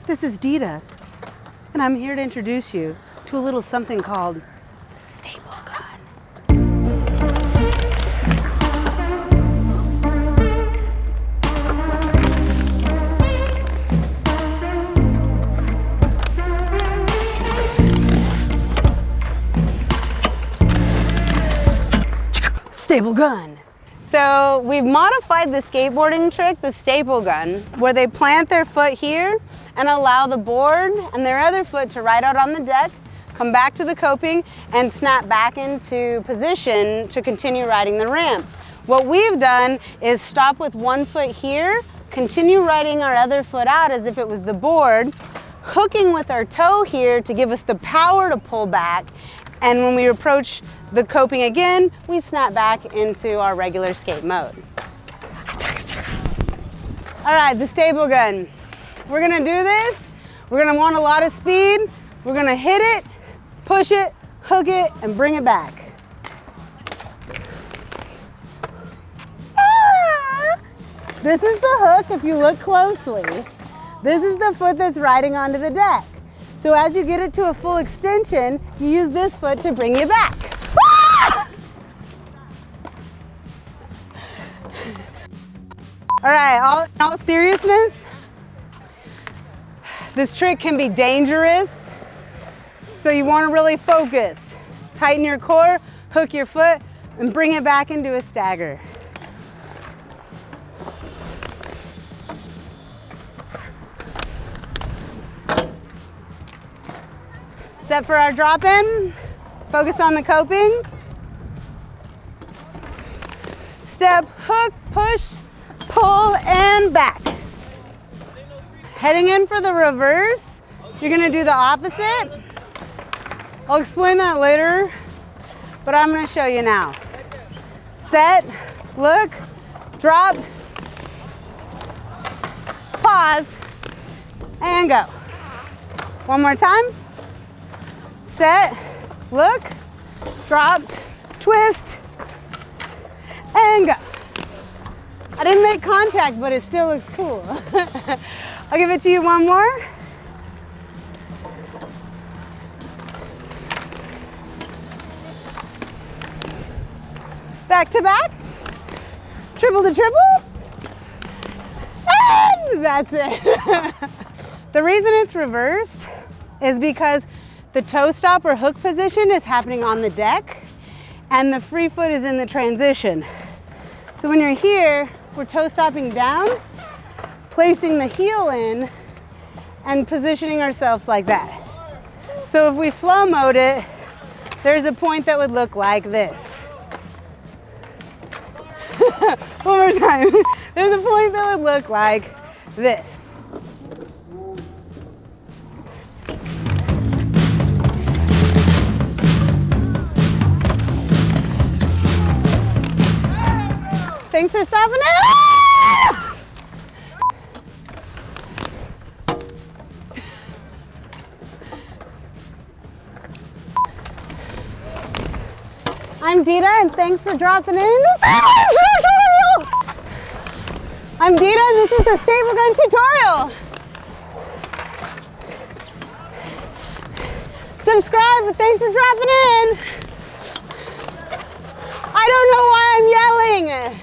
This is Dita, and I'm here to introduce you to a little something called staple gun. Staple gun. So we've modified the skateboarding trick, the staple gun, where they plant their foot here and allow the board and their other foot to ride out on the deck, come back to the coping, and snap back into position to continue riding the ramp. What we've done is stop with one foot here, continue riding our other foot out as if it was the board, hooking with our toe here to give us the power to pull back, and when we approach the coping again, we snap back into our regular skate mode. All right, the staple gun. We're gonna do this. We're gonna want a lot of speed. We're gonna hit it, push it, hook it, and bring it back. This is the hook if you look closely. This is the foot that's riding onto the deck. So as you get it to a full extension, you use this foot to bring you back. All right, in all seriousness, this trick can be dangerous, so you want to really focus. Tighten your core, hook your foot, and bring it back into a stagger. Set for our drop-in, focus on the coping. Step, hook, push, pull, and back. Heading in for the reverse, you're gonna do the opposite. I'll explain that later, but I'm gonna show you now. Set, look, drop, pause, and go. One more time. Set, look, drop, twist, and go. I didn't make contact, but it still looks cool. I'll give it to you one more. Back to back, triple to triple, and that's it. The reason it's reversed is because the toe stop or hook position is happening on the deck and the free foot is in the transition. So when you're here, we're toe stopping down, placing the heel in, and positioning ourselves like that. So if we slow mode it, there's a point that would look like this. One more time. There's a point that would look like this. Thanks for stopping it. I'm Dita, and thanks for dropping in. I'm Dita, and this is the staple gun tutorial. Subscribe, but thanks for dropping in. I don't know why I'm yelling.